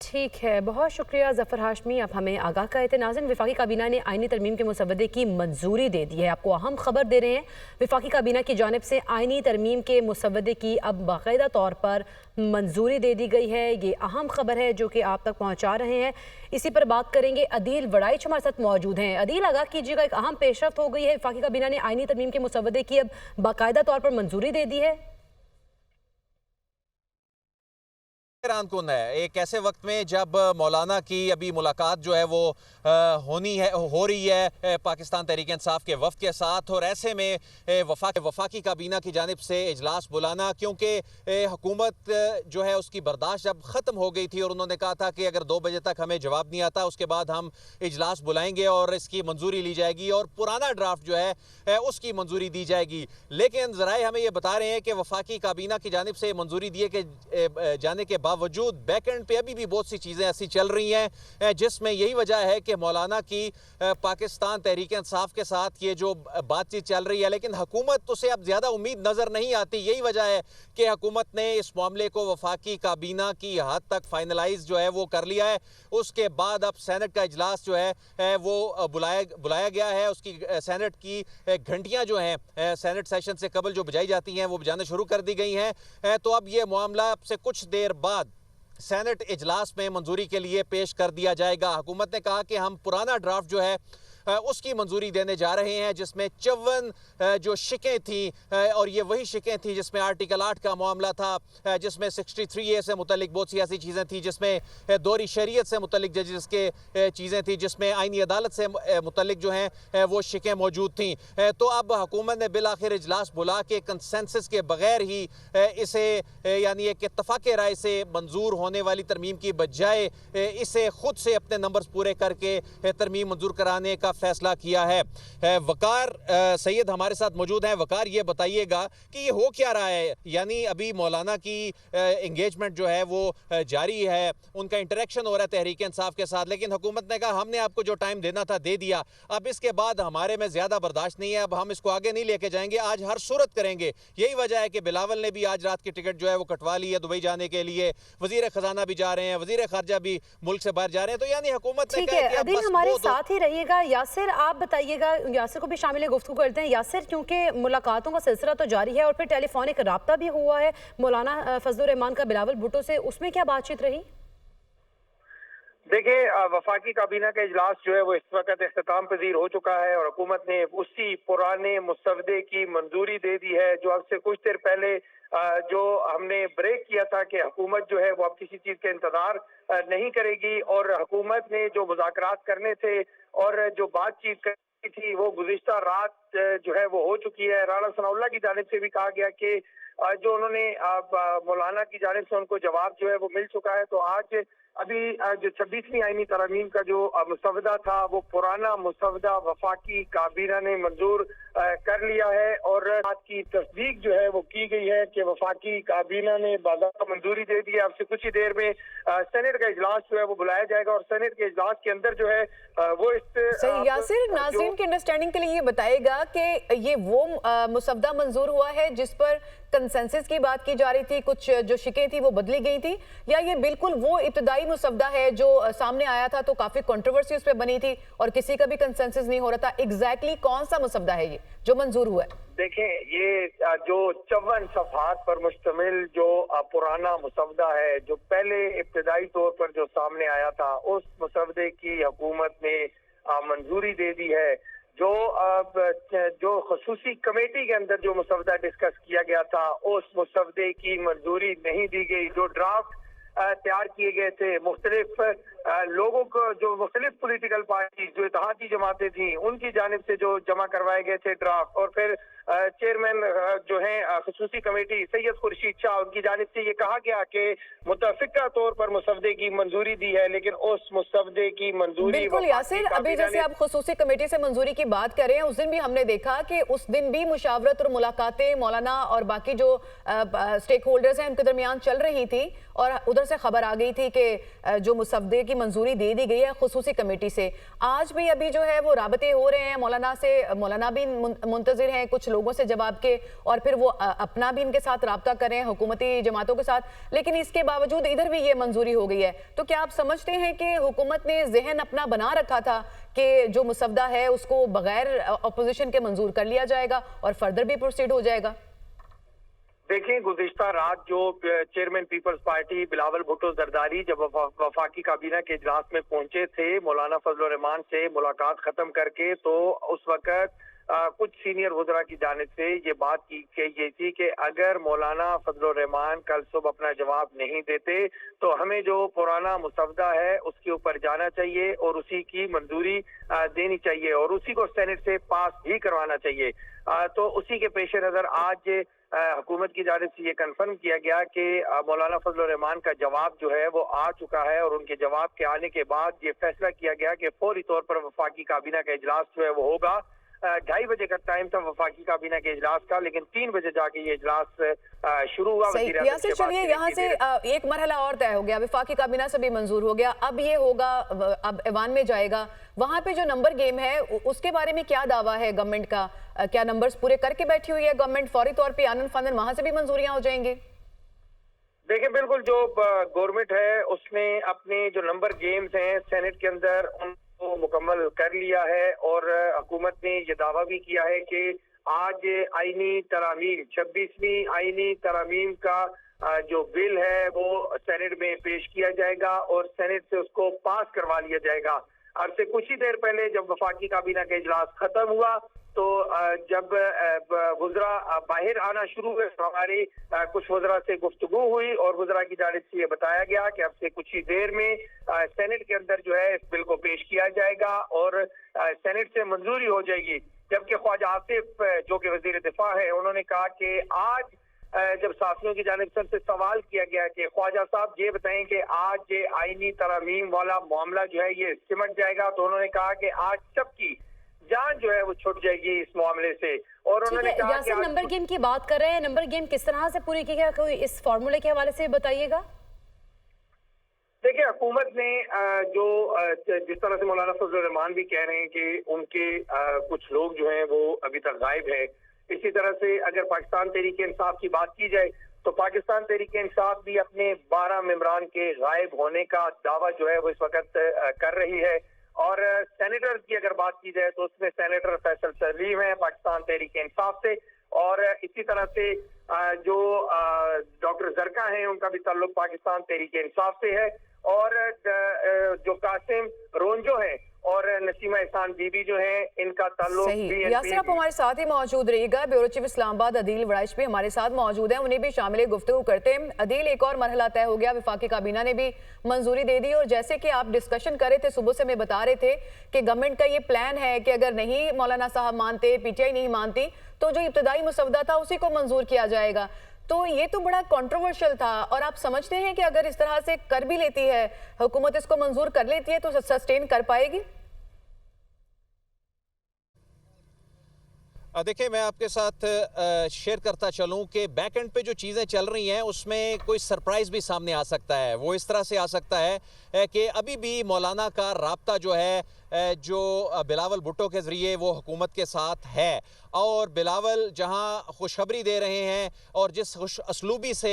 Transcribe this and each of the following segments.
ठीक है, बहुत शुक्रिया ज़फ़र हाशमी, आप हमें आगाह करे थे। नाज़रीन, वफाकी काबीना ने आइनी तरमीम के मुसवदे की मंजूरी दे दी है। आपको अहम खबर दे रहे हैं, वफाकी काबीना की जानिब से आइनी तरमीम के मुसवदे की अब बाकायदा तौर पर मंजूरी दे दी गई है। ये अहम खबर है जो कि आप तक पहुँचा रहे हैं। इसी पर बात करेंगे। अदील वड़ाइच हमारे साथ मौजूद हैं। अदील, आगाह कीजिएगा, एक अहम पेशरफ्त हो गई है, वफाकी काबीना ने आइनी तरमीम के मुसवदे की अब बाकायदा तौर पर मंजूरी दे दी है। हैरानकुन है एक ऐसे वक्त में जब मौलाना की अभी मुलाकात जो है वो हो रही है पाकिस्तान तहरीक इंसाफ के वफ़द के साथ, और ऐसे में वफाकी काबीना की जानिब से इजलास बुलाना, क्योंकि हुकूमत जो है उसकी बर्दाश्त जब ख़त्म हो गई थी और उन्होंने कहा था कि अगर 2 बजे तक हमें जवाब नहीं आता उसके बाद हम इजलास बुलाएंगे और इसकी मंजूरी ली जाएगी और पुराना ड्राफ्ट जो है उसकी मंजूरी दी जाएगी। लेकिन ज़राए हमें ये बता रहे हैं कि वफाकी काबीना की जानिब से मंजूरी दिए के जाने के बावजूद बैक एंड पे अभी भी बहुत सी चीज़ें ऐसी चल रही हैं जिसमें यही वजह है कि मौलाना की पाकिस्तान तहरीक इंसाफ के साथ ये जो बातचीत चल रही है, लेकिन हुकूमत उसे अब ज़्यादा उम्मीद नज़र नहीं आती। यही वजह है कि हुकूमत ने इस मामले को वफाकी काबीना की हद तक फाइनलाइज जो है वो कर लिया है। उसके बाद अब सेनेट का इजलास जो है वो बुलाया गया है। उसकी सेनेट की घंटियाँ जो हैं सेनेट सेशन से कबल जो बजाई जाती हैं वो बजाना शुरू कर दी गई हैं। तो अब ये मामला से कुछ देर बाद सेनेट इजलास में मंजूरी के लिए पेश कर दिया जाएगा। हुकूमत ने कहा कि हम पुराना ड्राफ्ट जो है उसकी मंजूरी देने जा रहे हैं, जिसमें 54 जो शिकें थी और ये वही शिकें थी जिसमें आर्टिकल 8 का मामला था, जिसमें 63A से मुतल्लिक बहुत सी ऐसी चीज़ें थी, जिसमें दोहरी शरीयत से मुतल्लिक जजेस के चीज़ें थी, जिसमें आइनी अदालत से मुतल्लिक जो हैं वो शिकें मौजूद थी। तो अब हुकूमत ने बिल आखिर इजलास बुला के कंसेंसस के बगैर ही इसे यानी एक इत्तफाक़ राय से मंजूर होने वाली तरमीम की बजाय इसे खुद से अपने नंबर्स पूरे करके तरमीम मंजूर कराने का फैसला किया है। वकार सैयद हमारे साथ मौजूद हैं। वकार, ये बताइएगा कि ये हो क्या रहा है, यानी अभी मौलाना की एंगेजमेंट जो है वो जारी है, उनका इंटरेक्शन हो रहा है तहरीक इंसाफ के साथ, लेकिन हुकूमत ने कहा हमने आपको जो टाइम देना था दे दिया, अब इसके बाद हमारे में ज़्यादा बर्दाश्त नहीं है, अब हम इसको आगे नहीं लेके जाएंगे, आज हर सूरत करेंगे। यही वजह है कि बिलावल ने भी आज रात की टिकट जो है वो कटवा ली है दुबई जाने के लिए, वजीर खजाना भी जा रहे हैं, वजीर खारजा भी मुल्क से बाहर जा रहे हैं। तो यानी हुकूमत ने कहा कि हमारे साथ ही रहिएगा। यासिर, आप बताइएगा, यासिर को भी शामिल गुफ्तगू करते हैं। यासिर, क्योंकि मुलाकातों का सिलसिला तो जारी है और फिर टेलीफोनिक राब्ता भी हुआ है मौलाना फजलुर रहमान का बिलावल भुट्टो से, उसमें क्या बातचीत रही? देखिए, वफाकी काबीना का इजलास जो है वो इस वक्त इख्तिताम पजीर हो चुका है और हुकूमत ने उसी पुराने मुसवदे की मंजूरी दे दी है जो अब से कुछ देर पहले जो हमने ब्रेक किया था कि हुकूमत जो है वो अब किसी चीज के इंतजार नहीं करेगी और हुकूमत ने जो मुज़ाकरात करने थे और जो बातचीत करनी थी वो गुज़िश्ता रात जो है वो हो चुकी है। राना सनाउल्लाह की जानिब से भी कहा गया कि जो उन्होंने मौलाना की जानिब से उनको जवाब जो है वो मिल चुका है। तो आज अभी जो 26वीं आईनी तरमीम का जो मुसवदा था वो पुराना मुसवदा वफाकी काबीना ने मंजूर कर लिया है और बात की तस्दीक जो है वो की गई है कि वफाकी काबीना ने बाकायदा मंजूरी दे दी है। अब से कुछ ही देर में सेनेट का इजलास जो है वो बुलाया जाएगा और सेनेट के इजलास के अंदर जो है वो इस यासिर, नाज़रीन के अंडरस्टैंडिंग के लिए ये बताएगा कि ये वो मुसवदा मंजूर हुआ है जिस पर कंसेंसस की बात की जा रही थी, कुछ जो शिकें थी वो बदली गई थी, या ये बिल्कुल वो इब्तदाई मुसवदा है जो सामने आया था तो काफी कंट्रोवर्सी उस पर बनी थी और किसी का भी कंसेंसस नहीं हो रहा था? एग्जैक्टली कौन सा मुसवदा है ये जो मंजूर हुआ है? देखें, ये जो 54 सफ़हात पर मुश्तमिल जो पुराना मुसवदा है जो पहले इब्तदाई तौर पर जो सामने आया था, उस मुसवदे की हुकूमत ने मंजूरी दे दी है। जो खसूसी कमेटी के अंदर जो मुसवदा डिस्कस किया गया था उस मुसवदे की मंजूरी नहीं दी गई। जो ड्राफ्ट तैयार किए गए थे मुख्तलिफ लोगों को, जो मुख्तलिफ पोलिटिकल पार्टी जो इत्तेहादी जमातें थी उनकी जानिब से जो जमा करवाए गए थे ड्राफ्ट, और फिर चेयरमैन जो है खसूसी कमेटी सैयद खुर्शीद शाह, उनकी जानिब से ये कहा गया कि मुतफिका तौर पर मुसवदे की मंजूरी दी है, लेकिन उस मुसवदे की मंजूरी बिल्कुल यासिर, अभी जैसे आप खसूसी कमेटी से मंजूरी की बात कर रहे हैं, उस दिन भी हमने देखा कि उस दिन भी मुशावरत और मुलाकातें मौलाना और बाकी जो स्टेक होल्डर्स हैं उनके दरमियान चल रही थी और उधर से खबर आ गई थी कि जो मुसव्वदे की मंजूरी दे दी गई है खुसूसी कमेटी से, आज भी अभी जो है वो राबते हो रहे हैं मौलाना से, मौलाना भी मुंतजिर हैं कुछ लोगों से जवाब के, और फिर वो अपना भी इनके साथ राब्ता कर रहे हैं हुकूमती जमातों के साथ, लेकिन इसके बावजूद इधर भी ये मंजूरी हो गई है। तो क्या आप समझते हैं कि हुकूमत ने जहन अपना बना रखा था कि जो मुसव्वदा है उसको बगैर अपोजिशन के मंजूर कर लिया जाएगा और फर्दर भी प्रोसीड हो जाएगा? देखिए, गुज़िश्ता रात जो चेयरमैन पीपल्स पार्टी बिलावल भुट्टो जरदारी जब वफाकी काबीना के इजलास में पहुंचे थे, मौलाना फजल रहमान से मुलाकात खत्म करके, तो उस वक्त कुछ सीनियर वज़रा की जानिब से ये बात की गई थी कि अगर मौलाना फजल रहमान कल सुबह अपना जवाब नहीं देते तो हमें जो पुराना मुसव्वदा है उसके ऊपर जाना चाहिए और उसी की मंजूरी देनी चाहिए और उसी को सेनेट से पास भी करवाना चाहिए। तो उसी के पेश नज़र आज हुकूमत की जानिब से ये कन्फर्म किया गया कि मौलाना फजल रहमान का जवाब जो है वो आ चुका है और उनके जवाब के आने के बाद ये फैसला किया गया कि फौरी तौर पर वफाकी काबीना का इजलास जो है वो होगा। 2:30 बजे का टाइम था वफाकी काबीना के इजलास का, लेकिन 3 बजे जाके ये इजलास शुरू हुआ। चलिए यहाँ से एक मरहला और तय हो गया, वफाकी काबीना से भी मंजूर हो गया, अब ये होगा, अब ऐवान में जाएगा। वहां पे जो नंबर गेम है उसके बारे में क्या दावा है गवर्नमेंट का? क्या नंबर्स पूरे करके बैठी हुई है गवर्नमेंट? फौरी तौर पर आनन फानन वहां से भी मंजूरियां हो जाएंगी? देखिए, बिल्कुल जो गवर्नमेंट है उसने अपने जो नंबर गेम्स हैं सेनेट के अंदर को मुकम्मल कर लिया है और हुकूमत ने यह दावा भी किया है कि आज आईनी तरामीम 26वीं आईनी तरामीम का जो बिल है वो सेनेट में पेश किया जाएगा और सेनेट से उसको पास करवा लिया जाएगा। अब से कुछ ही देर पहले जब वफाकी काबीना का इजलास खत्म हुआ तो जब वज़रा बाहर आना शुरू हुए तो हमारी कुछ वज़रा से गुफ्तगू हुई और वज़रा की जानिब से ये बताया गया कि अब से कुछ ही देर में सेनेट के अंदर जो है इस बिल को पेश किया जाएगा और सेनेट से मंजूरी हो जाएगी। जबकि ख्वाजा आसिफ जो कि वज़ीर दिफा है उन्होंने कहा कि आज जब साथियों की जानिब से उनसे सवाल किया गया कि ख्वाजा साहब ये बताएं कि आज ये आईनी तरमीम वाला मामला जो है ये सिमट जाएगा, तो उन्होंने कहा कि आज सबकी जान जो है वो छूट जाएगी इस मामले से। और उन्होंने कहा कि नंबर गेम की बात कर रहे हैं, नंबर गेम किस तरह से पूरी की गई, कोई इस फॉर्मूले के हवाले से बताइएगा। देखिए, हुकूमत ने जो जिस तरह से मौलाना फजल रहमान भी कह रहे हैं कि उनके कुछ लोग जो हैं वो अभी तक गायब है, इसी तरह से अगर पाकिस्तान तहरीक इंसाफ की बात की जाए तो पाकिस्तान तहरीक इंसाफ भी अपने 12 मेंबरान के गायब होने का दावा जो है वो इस वक्त कर रही है। और सेनेटर की अगर बात की जाए तो उसमें सेनेटर फैसल सलीम है पाकिस्तान तहरीक इंसाफ से, और इसी तरह से जो डॉक्टर जरका हैं उनका भी ताल्लुक पाकिस्तान तहरीक इंसाफ से है, और जो कासिम रोंजो है और नसीमा एहसान बीबी जो है इनका ताल्लुक यासिर, आप हमारे साथ ही मौजूद रहिएगा। ब्यूरो चीफ इस्लामाबाद अदील वड़ाइश भी हमारे साथ मौजूद हैं, उन्हें भी शामिल गुफ्तगू करते हैं। अदील, एक और मरहला तय हो गया, वफाकी काबीना ने भी मंजूरी दे दी और जैसे कि आप डिस्कशन कर रहे थे सुबह से, मैं बता रहे थे कि गवर्नमेंट का ये प्लान है कि अगर नहीं मौलाना साहब मानते, पीटीआई नहीं मानती, तो जो इब्तदाई मुसव्वदा था उसी को मंजूर किया जाएगा। तो ये तो बड़ा कंट्रोवर्शियल था, और आप समझते हैं कि अगर इस तरह से कर भी लेती है हुकूमत, इसको मंजूर कर लेती है, तो सस्टेन कर पाएगी? देखिए, मैं आपके साथ शेयर करता चलूं कि बैक एंड पे जो चीज़ें चल रही हैं उसमें कोई सरप्राइज़ भी सामने आ सकता है। वो इस तरह से आ सकता है कि अभी भी मौलाना का राब्ता जो है जो बिलावल भुट्टो के ज़रिए वो हुकूमत के साथ है, और बिलावल जहां खुशखबरी दे रहे हैं और जिस खुश असलूबी से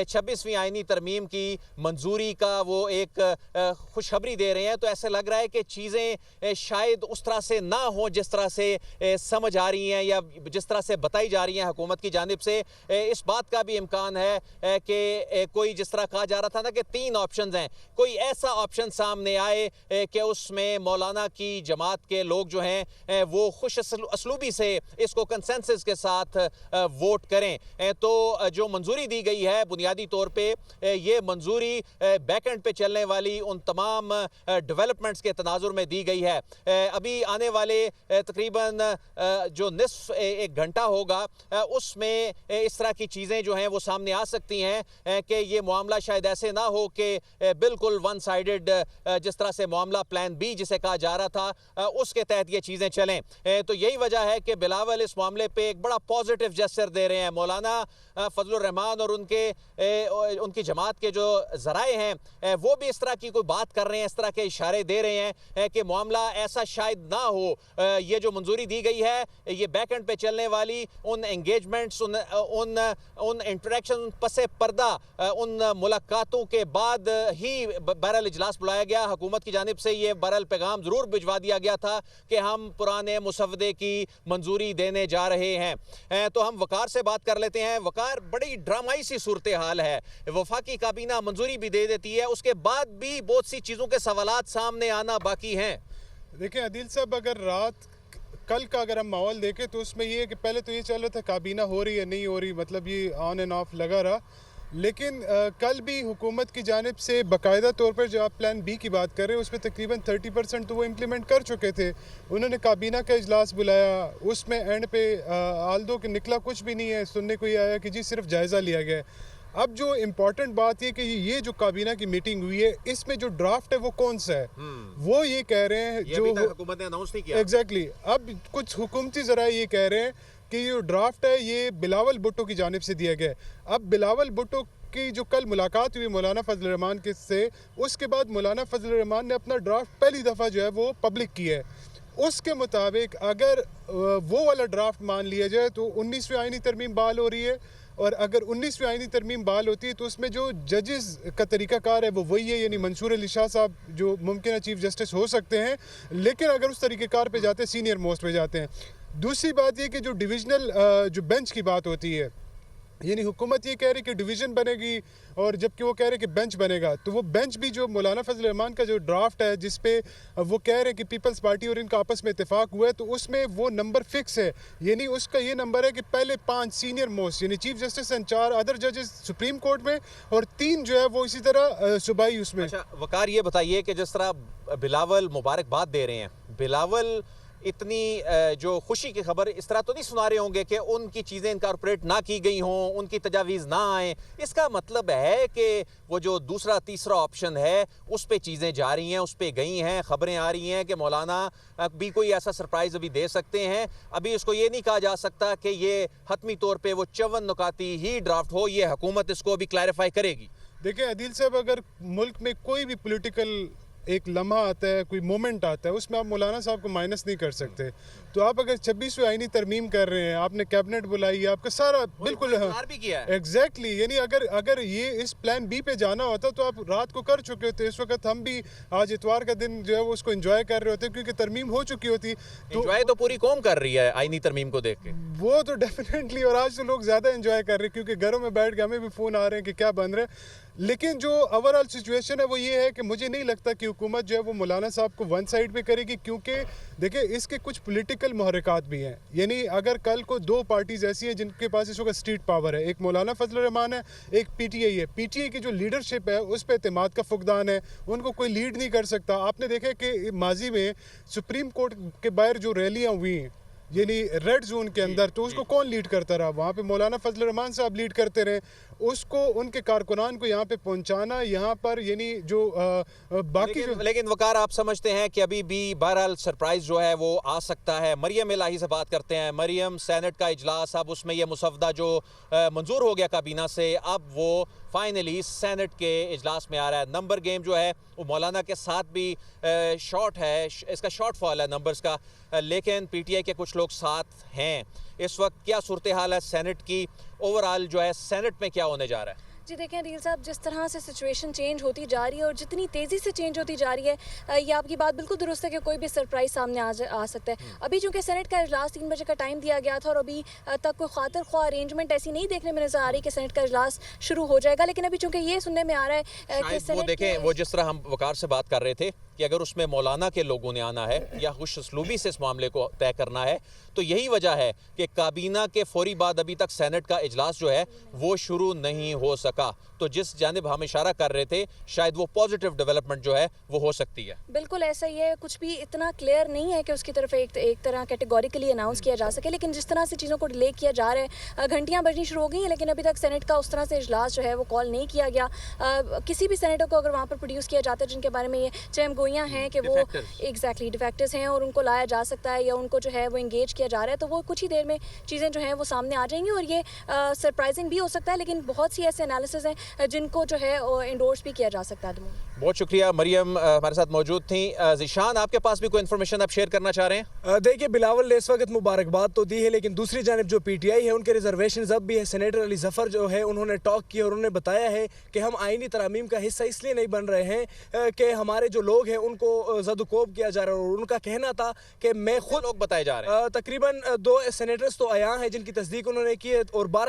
26वीं आईनी तरमीम की मंजूरी का वो एक खुशखबरी दे रहे हैं, तो ऐसे लग रहा है कि चीज़ें शायद उस तरह से ना हो जिस तरह से समझ आ रही हैं या जिस तरह से बताई जा रही हैं हुकूमत की जानिब से। इस बात का भी इम्कान है कि कोई जिस तरह कहा जा रहा था ना कि 3 ऑप्शंस हैं, कोई ऐसा ऑप्शन सामने आए कि उसमें मौलाना की जमात के लोग जो हैं वो खुश असलूबी से इसको कंसेंसस के साथ वोट करें। तो जो मंजूरी दी गई है बुनियादी तौर पे ये मंजूरी बैक एंड पे चलने वाली उन तमाम डेवलपमेंट्स के तनाजुर में दी गई है। अभी आने वाले तकरीबन जो निस्फ 1 घंटा होगा उसमें इस तरह की चीज़ें जो हैं वो सामने आ सकती हैं कि ये मामला शायद ऐसे ना हो कि बिल्कुल वन साइडेड जिस तरह से मामला प्लान बी जिसे कहा जा रहा था उसके तहत ये चीज़ें चलें। तो यही वजह है कि बिलावल इस मामले पे एक बड़ा पॉजिटिव जेस्चर दे रहे हैं। मौलाना फजलुर रहमान और उनकी जमात के जो जराए हैं वो भी इस तरह की कोई बात कर रहे हैं, इस तरह के इशारे दे रहे हैं कि मामला ऐसा शायद ना हो। ये जो मंजूरी दी गई है ये बैक एंड पे चलने वाली उन एंगेजमेंट्स, उन इंटरेक्शन, पसे पर्दा उन मुलाकातों के बाद ही बहरहाल इजलास बुलाया गया। हुकूमत की जानिब से ये बहरहाल पैगाम जरूर भिजवा दिया गया था कि हम पुराने मुसवदे की मंजूरी देने जा रहे हैं। तो हम वकार से बात कर लेते हैं। वकार, बड़ी ड्रामाई सी सूरत हाल है, वफाकी काबीना मंजूरी भी दे देती है, उसके बाद भी बहुत सी चीज़ों के सवालात सामने आना बाकी हैं। देखिए आदिल साहब, अगर रात कल का अगर हम माहौल देखें तो उसमें ये है कि पहले तो ये चल रहा था काबीना हो रही है नहीं हो रही, मतलब ये ऑन एंड ऑफ लगा रहा, लेकिन कल भी हुकूमत की जानिब से बाकायदा तौर पर जो आप प्लान बी की बात कर रहे हैं उसमें तकरीबन 30% तो वो इम्प्लीमेंट कर चुके थे। उन्होंने काबीना का इजलास बुलाया, उसमें एंड पे आल्दो के निकला कुछ भी नहीं है, सुनने को ये आया कि जी सिर्फ जायज़ा लिया गया है। अब जो इम्पोर्टेंट बात है कि ये जो काबीना की मीटिंग हुई है इसमें जो ड्राफ्ट है वो कौन सा है, वो ये कह रहे हैं जो हुकूमत ने अनाउंस नहीं किया। एग्जैक्टली अब कुछ हुकूमती जराए ये कह रहे हैं कि ये ड्राफ्ट है ये बिलावल भुट्टो की जानिब से दिया गया है। अब बिलावल भुट्टो की जो कल मुलाकात हुई मौलाना फजल रहमान के से, उसके बाद मौलाना फजल रहमान ने अपना ड्राफ्ट पहली दफ़ा जो है वो पब्लिक किया है। उसके मुताबिक अगर वो वाला ड्राफ्ट मान लिया जाए तो 19वीं आईनी तरमीम बहाल हो रही है, और अगर 19वीं आईनी तरमीम बहाल होती है तो उसमें जो जजेस का तरीक़ाकार है वो वही है, यानी मंसूर अली शाह साहब जो मुमकिन चीफ जस्टिस हो सकते हैं, लेकिन अगर उस तरीक़ेकार पे जाते हैं सीनियर मोस्ट पे जाते हैं। दूसरी बात ये कि जो डिविजनल जो बेंच की बात होती है, यानी हुकूमत ये कह रही कि डिवीज़न बनेगी और जबकि वो कह रहे कि बेंच बनेगा, तो वो बेंच भी जो मौलाना फजल रहमान का जो ड्राफ्ट है जिस पे वो कह रहे हैं कि पीपल्स पार्टी और इनका आपस में इत्तेफाक हुआ है, तो उसमें वो नंबर फिक्स है, यानी उसका ये नंबर है कि पहले 5 सीनियर मोस्ट यानी चीफ जस्टिस एंड 4 अदर जजेस सुप्रीम कोर्ट में और 3 जो है वो इसी तरह सूबाई उसमें। अच्छा वकार, ये बताइए कि जिस तरह बिलावल मुबारकबाद दे रहे हैं, बिलावल इतनी जो खुशी की खबर इस तरह तो नहीं सुना रहे होंगे कि उनकी चीज़ें इनकॉर्पोरेट ना की गई हों, उनकी तजावीज़ ना आए। इसका मतलब है कि वो जो दूसरा तीसरा ऑप्शन है उस पे चीज़ें जा रही हैं, उस पे गई हैं। ख़बरें आ रही हैं कि मौलाना भी कोई ऐसा सरप्राइज़ अभी दे सकते हैं। अभी इसको ये नहीं कहा जा सकता कि ये हतमी तौर पर वो 54 नुकाती ही ड्राफ्ट हो, ये हुकूमत इसको अभी क्लैरिफाई करेगी। देखिए अदील साहब, अगर मुल्क में कोई भी पोलिटिकल एक लम्हा आता है, कोई मोमेंट आता है, उसमें आप मौलाना साहब को माइनस नहीं कर सकते। तो आप अगर 26वीं आईनी तरमीम कर रहे हैं, आपने कैबिनेट बुलाई, आपका सारा बिल्कुल भी किया है। एग्जैक्टली, यानी अगर ये इस प्लान बी पे जाना होता तो आप रात को कर चुके होते। इस वक्त हम भी आज इतवार का दिन जो है वो उसको एंजॉय कर रहे होते क्योंकि तरमीम हो चुकी होती। तो एंजॉय तो पूरी कौम कर रही है आईनी तरमीम को देख के, वो तो डेफिनेटली, और आज तो लोग ज़्यादा एंजॉय कर रहे हैं क्योंकि घरों में बैठ के हमें भी फ़ोन आ रहे हैं कि क्या बन रहा है। लेकिन जो ओवरऑल सिचुएशन है वो ये है कि मुझे नहीं लगता कि हुकूमत जो है वो मौलाना साहब को वन साइड पे करेगी, क्योंकि देखिए इसके कुछ पॉलिटिकल महरक़ात भी हैं। यानी अगर कल को 2 पार्टीज़ ऐसी हैं जिनके पास इस वक्त स्ट्रीट पावर है, एक मौलाना फजल रहमान है, एक पीटीआई है। पीटीआई की जो लीडरशिप है उस पर एतमाद का फुकदान है, उनको कोई लीड नहीं कर सकता। आपने देखा कि माजी में सुप्रीम कोर्ट के बाहर जो रैलियाँ हुई यानी रेड जोन के अंदर, तो उसको कौन लीड करता रहा? वहाँ पे मौलाना फजल रहमान साहब लीड करते रहे। उसको उनके कारकुनान को यहाँ पे पहुँचाना, यहाँ पर यानी जो बाकी लेकिन वकार, आप समझते हैं कि अभी भी बहरहाल सरप्राइज जो है वो आ सकता है? मरियम इलाही से बात करते हैं। मरियम, सेनेट का इजलास, अब उसमें यह मुसवदा जो मंजूर हो गया काबीना से, अब वो फाइनली सेनेट के इजलास में आ रहा है। नंबर गेम जो है वो मौलाना के साथ भी शॉर्ट है, इसका शॉर्ट फॉल है नंबर्स का, लेकिन पीटीआई के कुछ लोग साथ हैं। इस वक्त क्या सूरत हाल है सेनेट की? ओवरऑल जो है सेनेट में क्या होने जा रहा है? जी देखें अदील साहब, जिस तरह से सिचुएशन चेंज होती जा रही है और जितनी तेज़ी से चेंज होती जा रही है, ये आपकी बात बिल्कुल दुरुस्त है कि कोई भी सरप्राइज सामने आ सकता है। अभी चूंकि सेनेट का इजलास 3 बजे का टाइम दिया गया था और अभी तक कोई खातिर ख्वाह अरेंजमेंट ऐसी नहीं देखने में नजर आ रही कि सेनेट का इजलास शुरू हो जाएगा। लेकिन अभी चूंकि ये सुनने में आ रहा है कि वो देखें, वो जिस तरह हम वकार से बात कर रहे थे कि अगर उसमें मौलाना के लोगों ने आना है या खुश असलूबी से इस मामले को तय करना है, तो यही वजह है कि काबीना के फौरी बाद अभी तक सेनेट का इजलास जो है वो शुरू नहीं हो सका। तो जिस जानिब हम इशारा कर रहे थे शायद वो पॉजिटिव डेवलपमेंट जो है वो हो सकती है। बिल्कुल ऐसा ही है, कुछ भी इतना क्लियर नहीं है कि उसकी तरफ एक तरह कैटेगोरिकली अनाउंस किया जा सके, लेकिन जिस तरह से चीज़ों को डिले किया जा रहा है, घंटियां बजनी शुरू हो गई हैं, लेकिन अभी तक सेनेट का उस तरह से इजलास जो है वो कॉल नहीं किया गया। किसी भी सेनेटर को अगर वहाँ पर प्रोड्यूस किया जाता है जिनके बारे में ये चहम गोइयाँ हैं कि वो एग्जैक्टली डिफेक्टर्स हैं और उनको लाया जा सकता है या उनको जो है वो इंगेज किया जा रहा है, तो वो कुछ ही देर में चीज़ें जो हैं वो सामने आ जाएंगी और ये सरप्राइजिंग भी हो सकता है, लेकिन बहुत सी ऐसे एनालिसिस हैं जिनको जो है इंडोर्स भी किया जा सकता है। बहुत शुक्रिया, मरियम हमारे साथ मौजूद थी। ज़ीशान, आपके पास भी कोई इन्फॉर्मेशन आप शेयर करना चाह रहे हैं? देखिए, बिलावल ने इस वक्त मुबारकबाद तो दी है, लेकिन दूसरी जानिब जो पीटीआई है उनके रिजर्वेशन अब भी है। सेनेटर अली जफर जो है उन्होंने टॉक किया और उन्होंने बताया है कि हम आईनी तरामीम का हिस्सा इसलिए नहीं बन रहे हैं कि हमारे जो लोग हैं उनको ज़दुकोब किया जा रहा है, और उनका कहना था कि मैं खुद लोग बताए जा रहे हैं तकरीबन 2 सेनेटर्स तो आया हैं जिनकी तस्दीक उन्होंने की है और 12